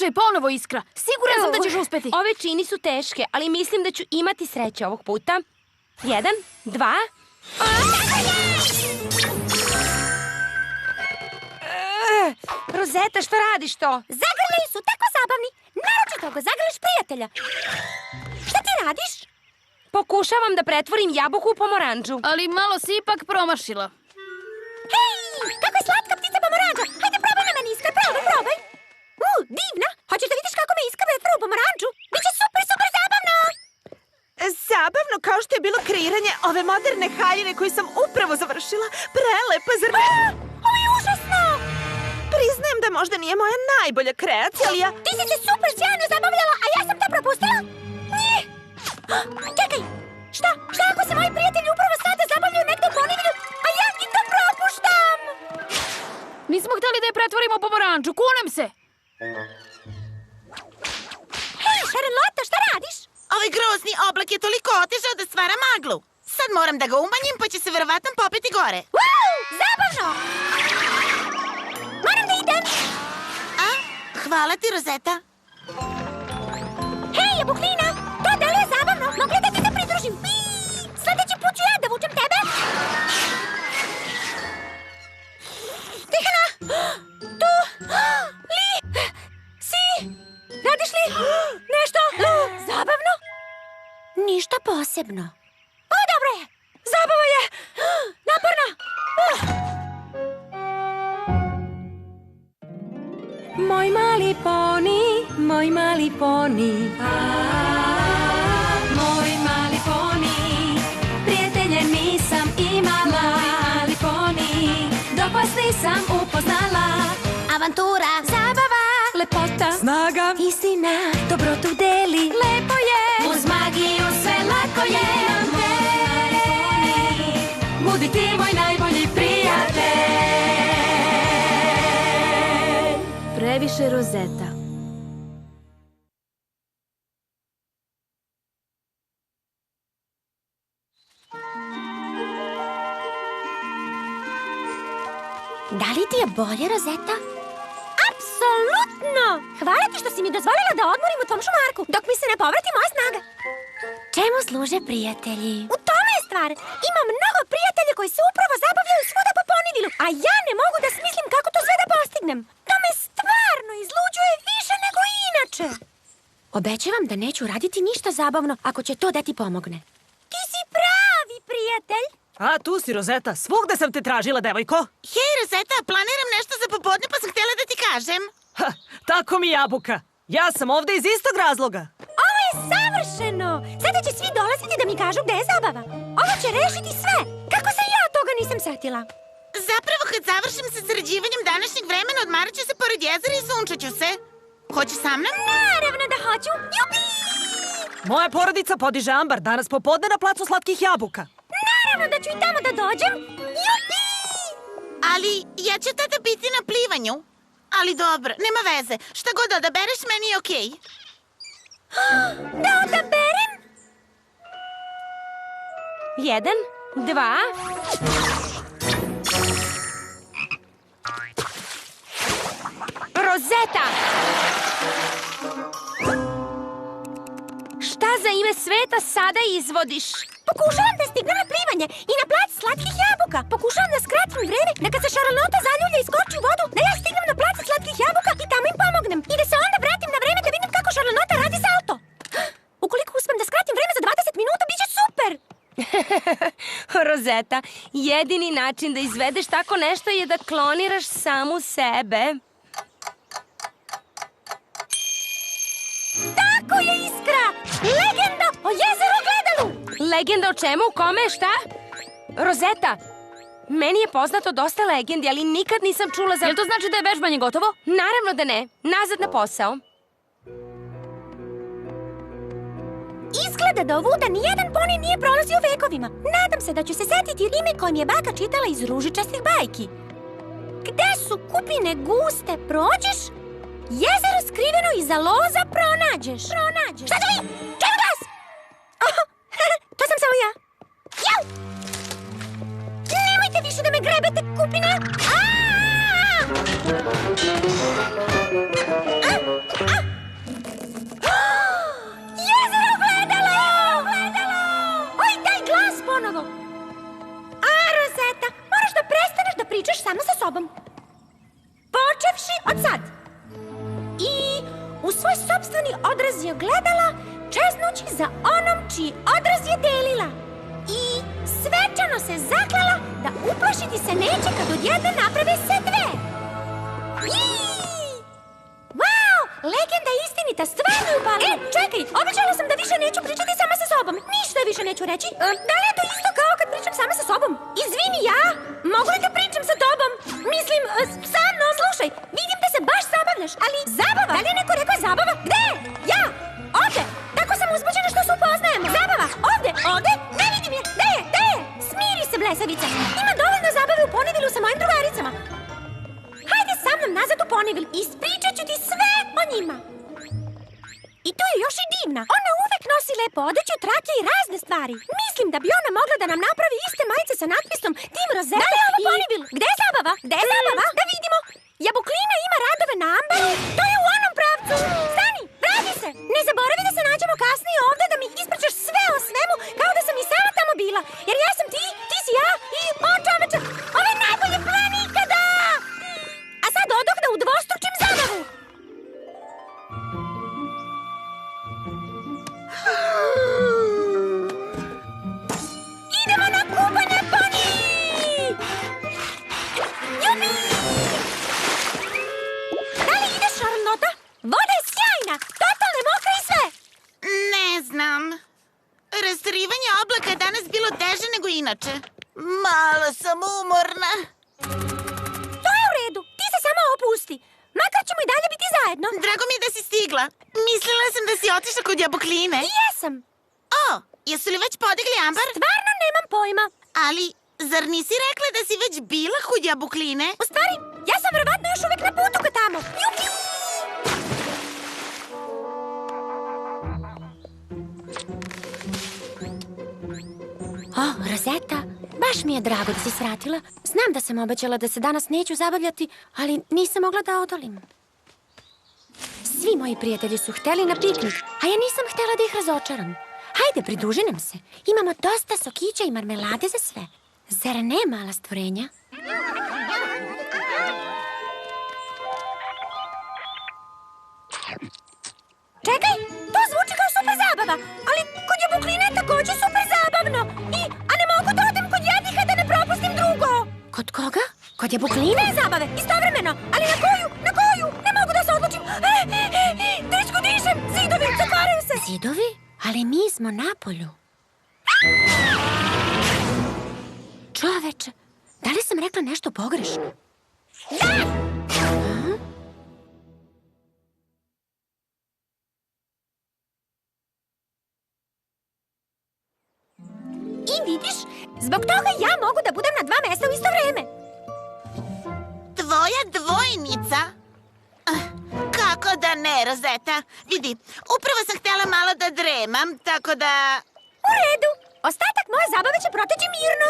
Pokušaj ponovo, Iskra. Siguran sam da ćeš uspeti. Ove čini su teške, ali mislim da ću imati sreće ovog puta. 1, 2... Rozeta, šta radiš to? Zagrljaji su tako zabavni. Naročito ako zagrliš prijatelja. Šta ti radiš? Pokušavam da pretvorim jabuku u pomoranđu. Ali malo si ipak promašila. Hej, kako je slatka ptica pomoranđa. Hajde probaj na meni, Iskra, probaj. Divna. Hoćeš da vidiš kako me Iskra pretvara u pomoranđu? Biće super zabavno. Zabavno kao što je bilo kreiranje ove moderne haljine koju sam upravo završila. Prelepa, zar ne? Ovo je užasno. Priznajem da možda nije moja najbolja kreacija, ali ja... Ti si se super sjajno zabavljala, a ja sam to propustila? Nije. Čekaj, šta ako se moji prijatelji upravo sada zabavljaju negde u Ponyville, a ja i to propuštam? Nismo htjeli da je pretvorimo u pomoranđu, kunem se! Hej, Charlotte, šta radiš? Ovaj grozni oblak je toliko otežao da stvara maglu. Sad moram da ga umanjim, pa će se verovatno popeti gore. Zabavno! Moram da idem! Hvala ti, Rozeta. Hej, jabuklina! To deluje zabavno! Mogu li da ti se pridružim? Sljedeći put ću ja da vučem tebe! Tihana! Tu! Li! Si! Radiš li? Nešto? Zabavno? Ništa posebno. O, dobro je! Zabava je! Naporna! Moj mali poni, moj mali poni. Moj mali poni, prijatelje nisam imala. Mali poni, dopast nisam upoznala. Avantura! Zabava, lepota, Snaga! istina, dobrotu deli. Lepo je, uz magiju sve lako je. Moj poni, budi ti moj najbolji prijatelj. Previše Rozeta. Da li ti je bolje, Rozeta? Apsolutno! Hvala ti što si mi dozvolila da odmorim u tvom šumarku, dok mi se ne povrati moja snaga. Čemu služe prijatelji? U tome je stvar. Imam mnogo prijatelja koji se upravo zabavljaju svuda po Ponyvillu, a ja ne mogu da smislim kako to sve da postignem. To me stvarno izluđuje više nego inače. Obećavam da neću raditi ništa zabavno ako će to da ti pomogne. Ti si pravi prijatelj. A, tu si, Rozeta. Svugde sam te tražila, devojko. Hej, Rozeta, planiram nešto za popodne, pa sam htjela da ti kažem. Ha, tako mi jabuka. Ja sam ovde iz istog razloga. Ovo je savršeno! Sada će svi dolaziti da mi kažu gde je zabava. Ovo će rešiti sve. Kako se ja toga nisam setila? Zapravo, kad završim sa sređivanjem današnjeg vremena, odmarat ću se pored jezera i sunčat ću se. Hoćeš sa mnom? Naravno da hoću. Jupi! Moja porodica podiže ambar danas popodne na placu slatkih jabuka. Naravno da ću i tamo da dođem. Jupi! Ali ja ću tada biti na plivanju. Ali dobro, nema veze. Šta god odabereš, meni je okej. Da odaberem? 1, 2... Rozeta! Šta za ime sveta sada izvodiš? Pokušavam da stignem na plivanje i na plac slatkih jabuka. Pokušavam da skratim vreme, da kad se Charlotte zaljulja i skoči u vodu, da ja stignem na plac slatkih jabuka i tamo im pomognem. I da se onda vratim na vreme da vidim kako Charlotte radi salto. Ukoliko uspem da skratim vreme za 20 minuta, bit će super. Rozeta, jedini način da izvedeš tako nešto je da kloniraš samu sebe. Tako je, Iskra! Legenda o jezeru Gledalu! Legenda o čemu? Kome? Šta? Rozeta, meni je poznato dosta legendi, ali nikad nisam čula za... Jel to znači da je vežbanje gotovo? Naravno da ne. Nazad na posao. Izgleda da ovuda nijedan poni nije prolazio vekovima. Nadam se da ću se setiti ime koje mi je baka čitala iz ružičastih bajki. Gde su kupine guste prođeš, jezero skriveno iza loza pronađeš. Šta to vi? Čemu glas? To sam samo ja. Jau! Nemojte više da me grebete, kupina! Aaaa! sobom. Počevši od sad. I u svoj sopstveni odraz je gledala, čeznući za onom čiji odraz je delila. I svečano se zaklela da uplašiti se neće kad od jedne naprave se dve. Wow, legenda je istinita, stvarno je upala. Čekaj, obećala sam da više neću pričati sama sa sobom. Ništa više neću reći. Da li je to isto kao kad pričam sama sa sobom? Izvini, ja? Mogu li da pričam sa tobom? Mislim, sa mnom, slušaj, vidim da se baš zabavljaš, ali zabava? Da li je neko rekao zabava? Gde? Ja? Ovde? Tako sam uzbuđena što se upoznajemo. Zabava? Ovde? Ovde? Ne vidim je. Gde je? Gde je? Smiri se, blesavica. Ima dovoljno zabave u Ponyvillu sa mojim drugaricama. Hajde sa mnom nazad u Ponyville. Ispričat ću ti sve o njima. I to je još i divna. Ona uvek nosi lepo odeću, trake i razne stvari. Mislim da bi ona mogla da nam napravi iste majice sa natpisom Tim Rosetta. Da li je ovo Ponyville? Gde je zabava? Gde je zabava? Da vidimo. Jabuklina ima radove na ambaru. To je u onom pravcu. Stani, vrati se. Ne zaboravi da se nađemo kasnije ovde da mi ispričaš sve o svemu kao da sam i sama tamo bila. Jer ja sam ti, ti si ja i o čoveče. Ovo je najbolji plan ikada. A sad odoh da udvostručim zabavu. Idemo na kupanje, Pony! Jupi! Da li ideš, Charlotta? Voda je sjajna, totalno mokra i sve. Ne znam. Rasterivanje oblaka je danas bilo teže nego inače. Malo sam umorna. To je u redu, ti se samo opusti. Makar ćemo i dalje biti zajedno. Drago mi je da si stigla. Mislila sam da si otišla kod Jabukline. I jesam. O, jesu li već podigli ambar? Stvarno nemam pojma. Ali, zar nisi rekla da si već bila kod Jabukline? U stvari, ja sam verovatno još uvek na putu ka tamo. Jupi! O, Rosetta, baš mi je drago da si svratila. Znam da sam obećala da se danas neću zabavljati, ali nisam mogla da odolim. Svi moji prijatelji su hteli na piknik, a ja nisam htela da ih razočaram. Hajde, pridruži nam se. Imamo dosta sokića i marmelade za sve. Zar ne, mala stvorenja? Čekaj, to zvuči kao super zabava, ali kod Jabukline je takođe super zabavno. A ne mogu da odem kod jednika da ne propustim drugo. Kod koga? Kod Jabukline je zabave, istovremeno. Ali na koju? Na koju? Ne mogu da se odlučim. Teško dišem, zidovi, zatvaraju se. Zidovi? Ali mi smo na polju. Čoveče, da li sam rekla nešto pogrešno? Da! I vidiš, zbog toga ja mogu da budem na dva mesta u isto vreme. Tvoja dvojnica? Kako da ne, Rosetta? Vidi, upravo sam htjela malo da dremam, tako da... U redu, ostatak moje zabave će proteći mirno.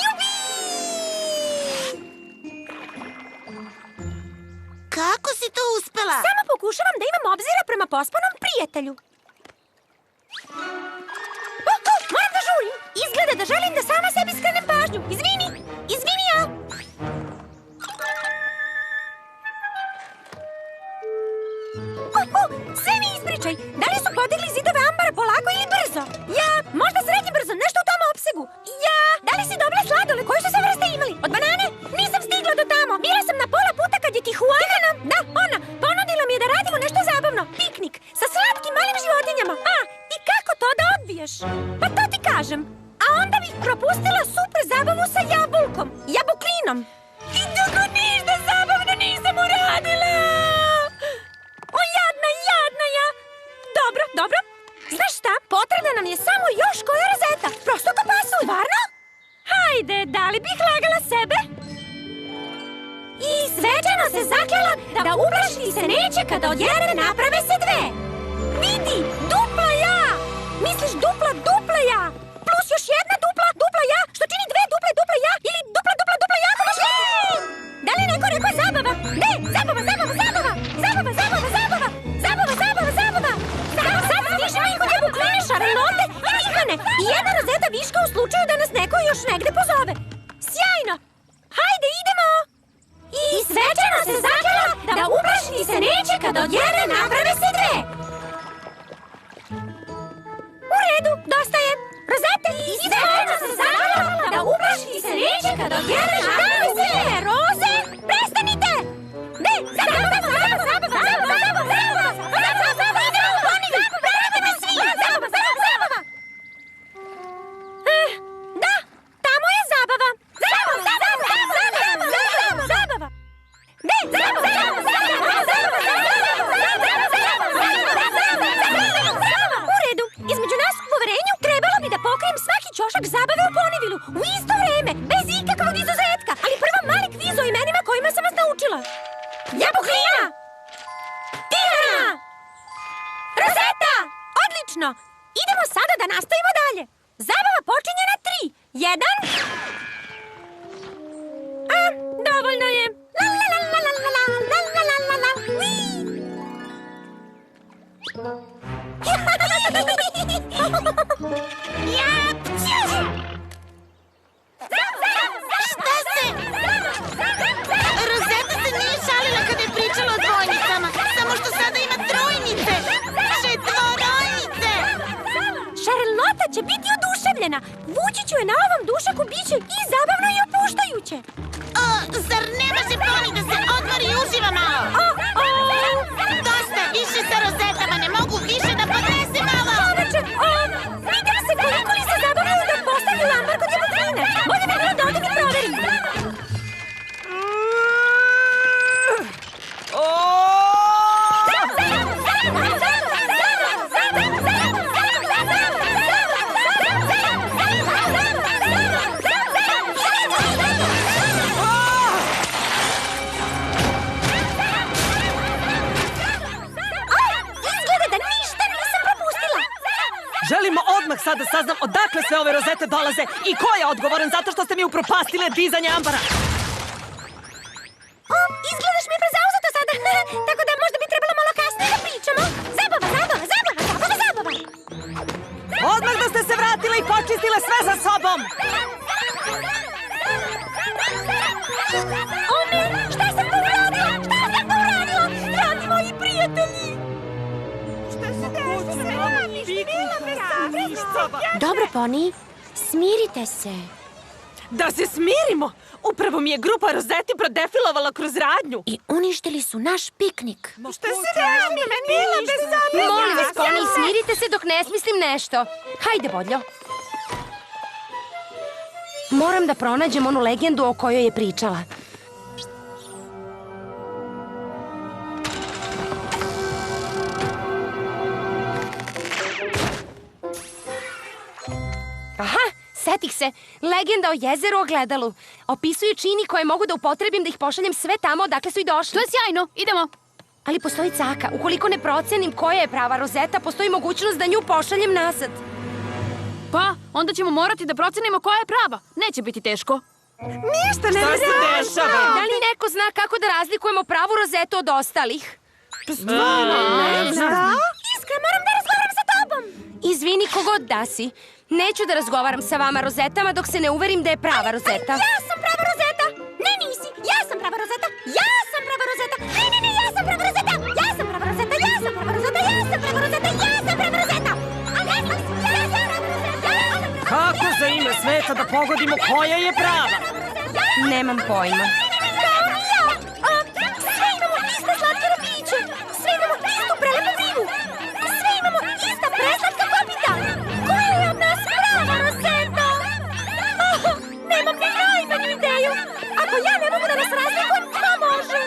Jubi! Kako si to uspela? Samo pokušavam da imam obzira prema pospanom prijatelju. Moram da žurim. Izgleda da želim da sama sebi skrenem pažnju. Izvini, izvini ja. Sve mi ispričaj. Da li su podigli zidove ambara polako ili brzo? Ja, možda srednje brzo, nešto u tom opsegu. Ja, da li si dobila sladole? Koje su sve vrste imali? Od banane? Nisam stigla do tamo. Bila sam na pola puta kad je Tijuana. Da, ona. Ponudila mi je da radimo nešto zabavno. Piknik. Sa slatkim malim životinjama. I kako to da odbiješ? Pa to ti kažem. A onda bih propustila super zabavu sa jabulkom. Jabuklinom. I dugo ništa zabavno nisam uradila. O, jadna ja. Dobro. Znaš šta? Potrebna nam je samo još koja rozeta. Prosto ko pasu. Stvarno? Hajde, da li bih lagala sebe? I svečano se zaklela da uplašiti se neće kada od jedne naprave se dve. Vidi, dupla ja! Misliš dupla ja? Plus još jedna dupla ja, što čini dve duple ja ili dupla ja, ako baš vidite. Da li je neko rekao zabava? Ne, zabava! Sad stižemo i kod Jabukline, Charlotte i Tihane. I jedna rozeta viška u slučaju da nas neko još negde pozove. Zelena se zaklela da uplašiti se neće kad od jedne naprave se dve. U redu, dosta je. Rozete, i Zelena se zaklela da uplašiti se neće kad od jedne naprave se dve. Roze, prestanite! Ne, zabava! Da, tamo je zabava. Zabava. Ne, u redu, između nas u poverenju trebalo bi da pokrijem svaki ćošak zabave u Ponyvilu u isto vreme, bez ikakvog izuzetka. Ali prvo mali kviz o imenima kojima sam vas naučila. Jabuklina! Tirana! Rozeta! Odlično! Idemo sada da nastavimo dalje. Zabava počinje na 3. 1. Dovoljno je. La la la la la la la la la la la. Šta se? Rozeta se nije šalila kada je pričala o dvojnicama. Samo što sada ima trojnice. Četvorojnice. Charlotte će biti oduševljena. Vući ću je na ovom dušaku, biće i zabavno i opuštajuće. Zar ne može Pony da se odmori i uživa malo? Dosta, više sa rozetama, ne mogu više da podnese malo. Čoveče, vidimo se koliko li se zabavljaju da postavlju lambar kod jabukrine. Bolje bi bilo da odem i proverim. Želimo odmah sad da saznam odakle sve ove rozete dolaze i ko je odgovoran zato što ste mi upropastile dizanje ambara. Izgledaš mi prezauzeto sada. Tako da možda bi trebalo malo kasnije da pričamo. Zabava! Odmah da ste se vratile i počistile sve za sobom. O ne, šta sam to uradila? Dragi moji prijatelji! Dobro, Pony, smirite se. Da se smirimo! Upravo mi je grupa rozeti prodefilovala kroz radnju. I uništili su naš piknik. Šta se radi? Bila bez Molim vas, Pony, smirite se dok ne smislim nešto. Hajde, Bodljo. Moram da pronađem onu legendu o kojoj je pričala. Aha, setih se. Legenda o jezeru ogledalu. Opisuje čini koje mogu da upotrebim da ih pošaljem sve tamo odakle su i došli. To je sjajno, idemo. Ali postoji caka. Ukoliko ne procenim koja je prava rozeta, postoji mogućnost da nju pošaljem nazad. Pa, onda ćemo morati da procenimo koja je prava. Neće biti teško. Ništa ne dešava. Da li neko zna kako da razlikujemo pravu rozetu od ostalih? Iskra, moram da razgovaram sa tobom. Izvini kogod da si. Neću da razgovaram sa vama rozetama dok se ne uverim da je prava rozeta. Ja sam prava rozeta. Ne, nisi. Ja sam prava rozeta. Ja sam prava rozeta. Ne, ja sam prava rozeta. Ja sam prava rozeta. Ja sam prava rozeta. Ja sam prava rozeta. Ja sam prava rozeta. Kako za ime sveta da pogodimo koja je prava? Nemam pojma. Sve imamo iste slatke piće. Sve imamo istu prelepu ribu. Sve imamo ista preslatka kopita. Koja je od nas prava rozeta? Nemam ni najmanju ideju. Ako ja ne mogu da nas razlikujem, ko može?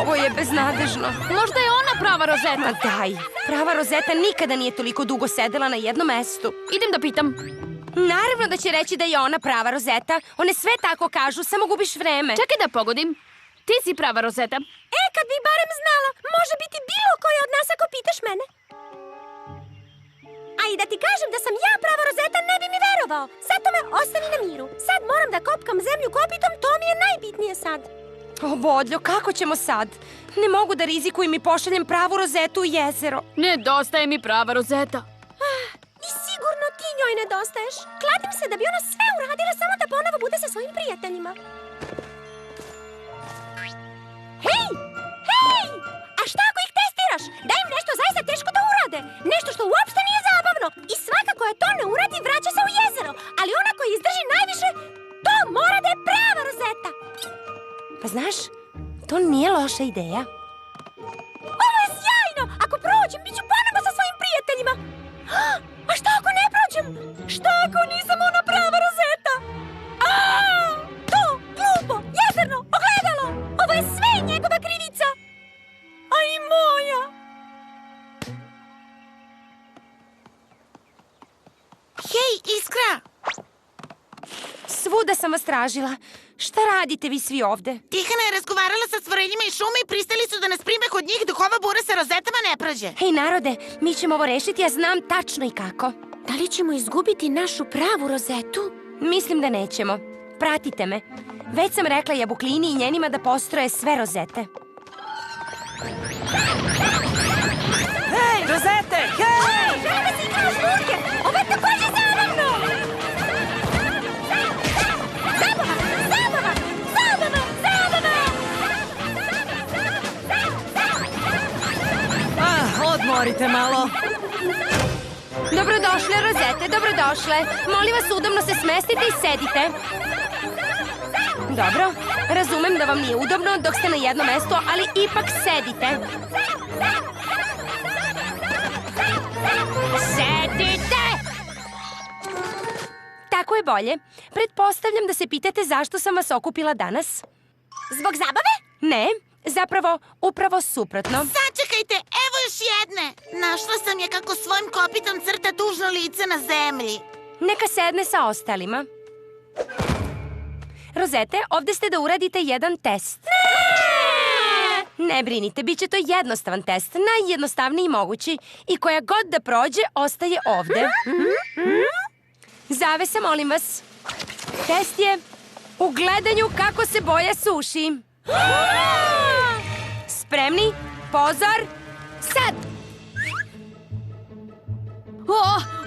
Ovo je beznadežno. Možda je ona prava rozeta. Ma daj, prava rozeta nikada nije toliko dugo sedela na jednom mestu. Idem da pitam. Naravno da će reći da je ona prava rozeta. One sve tako kažu, samo gubiš vreme. Čekaj da pogodim. Ti si prava rozeta. Kad bi barem znala, može biti bilo koja od nas ako pitaš mene. A i da ti kažem da sam ja prava rozeta, ne bi mi verovala. zabavao. Zato me ostavi na miru. Sad moram da kopkam zemlju kopitom, to mi je najbitnije sad. O, Vodljo, kako ćemo sad? Ne mogu da rizikujem i pošaljem pravu rozetu u jezero. Nedostaje mi prava rozeta. I sigurno ti njoj nedostaješ. Kladim se da bi ona sve uradila samo da ponovo bude sa svojim prijateljima. Hej! Hej! A šta ako ih testiraš? Daj im nešto zaista teško da urade. Nešto što uopšte nije zabavno. I svaka koja to ne uradi vraća se u jezero. Ali ona koja izdrži najviše, to mora da je prava rozeta. Pa znaš, to nije loša ideja. Ovo je sjajno! Ako prođem, bit ću ponovo sa svojim prijateljima. A šta ako ne prođem? Šta ako nisam ona prava rozeta? To, glupo, jezerno, ogledalo! Ovo je sve njegova krivica! A i moja! Hej, Iskra! Svuda sam vas tražila. Šta radite vi svi ovde? Tihana je razgovarala sa stvorenjima iz šume i pristali su da nas prime kod njih dok ova bura sa rozetama ne prođe. Hej, narode, mi ćemo ovo rešiti, ja znam tačno i kako. Da li ćemo izgubiti našu pravu rozetu? Mislim da nećemo. Pratite me. Već sam rekla Jabuklini i njenima da postroje sve rozete. Hej, rozete! Hej! Želim da se igrao žurke! Ovo je takođe zabavno! Zabava! Zabava! Zabava! Zabava! Odmorite malo. Dobrodošle, rozete, dobrodošle. Molim vas, udobno se smestite i sedite. Dobro, razumem da vam nije udobno dok ste na jednom mestu, ali ipak sedite. Sedite! Tako je bolje. Pretpostavljam da se pitate zašto sam vas okupila danas. Zbog zabave? Ne, zapravo, upravo suprotno. Sačekajte, evo još jedne! Našla sam je kako svojim kopitom crta tužno lice na zemlji. Neka sedne sa ostalima. Rozete, ovde ste da uradite jedan test. Ne brinite, bit će to jednostavan test, najjednostavniji mogući. I koja god da prođe, ostaje ovde. Zavesa, molim vas. Test je u gledanju kako se boja suši. Spremni? Pozor! Sad!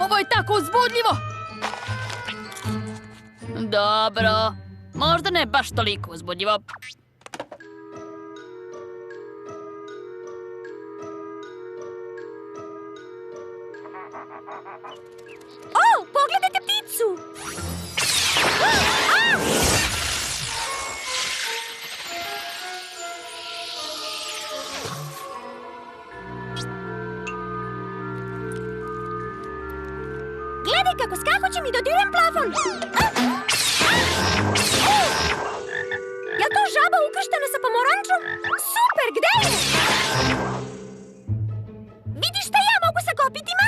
Ovo je tako uzbudljivo! Dobro, možda ne baš toliko uzbudljivo. Pogledajte pticu! Gledaj kako skakućem i dodirujem plafon! Jel to žaba ukrštena sa pomorančom? Super, gde je? Vidiš šta ja mogu sa kopitima?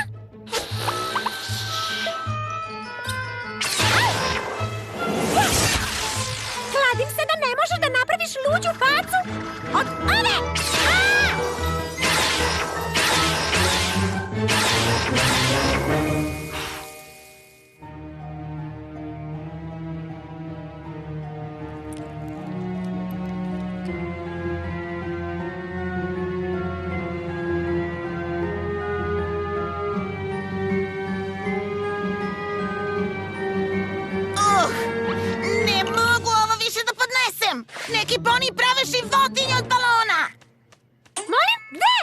Kladim se da ne možeš da napraviš luđu facu od ove! Ne mogu ovo više da podnesem! Neki poni prave životinje od balona! Molim, gde?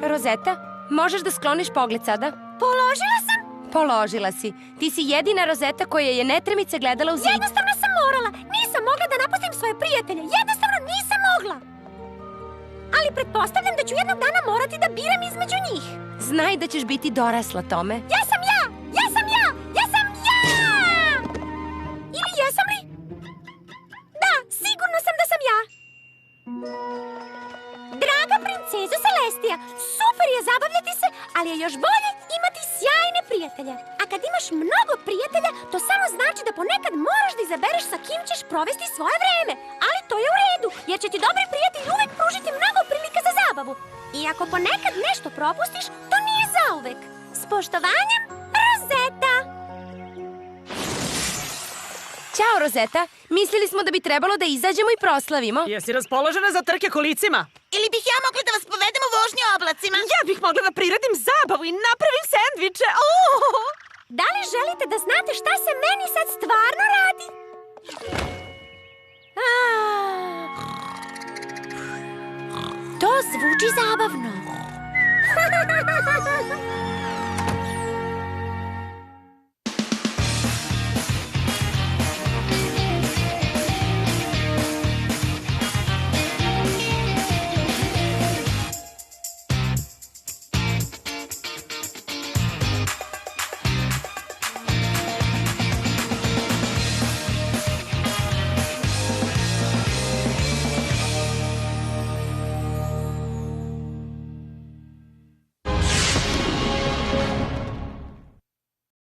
Rozeta, možeš da skloniš pogled sada? Položila sam? Položila si. Ti si jedina Rozeta koja je netremice gledala u zid. Jednostavno sam morala. Nisam mogla da napustim svoje prijatelje. Jednostavno nisam mogla. Ali pretpostavljam da ću jednog dana morati da biram između njih. Znaj da ćeš biti dorasla tome. Ja sam ja! Ja sam ja! Ja sam ja! Ili jesam li? Da, sigurno sam da sam ja. Draga princezo Celestija, super je zabavljati se, ali je još bolje imati sjajne prijatelje. A kad imaš mnogo prijatelja, to samo znači da ponekad moraš da izabereš sa kim ćeš provesti svoje vreme. Ali to je u redu, jer će ti dobri prijatelji uvek pružiti mnogo prilika za zabavu. I ako ponekad nešto propustiš, to nije zauvek. S poštovanjem, Rozeta! Ćao, Rozeta. Mislili smo da bi trebalo da izađemo i proslavimo. Jesi raspoložena za trke kolicima? Ili bih ja mogla da vas povedem u vožnju oblacima? Ja bih mogla da priredim zabavu i napravim sendviče. Da li želite da znate šta se meni sad stvarno radi? To zvuči zabavno.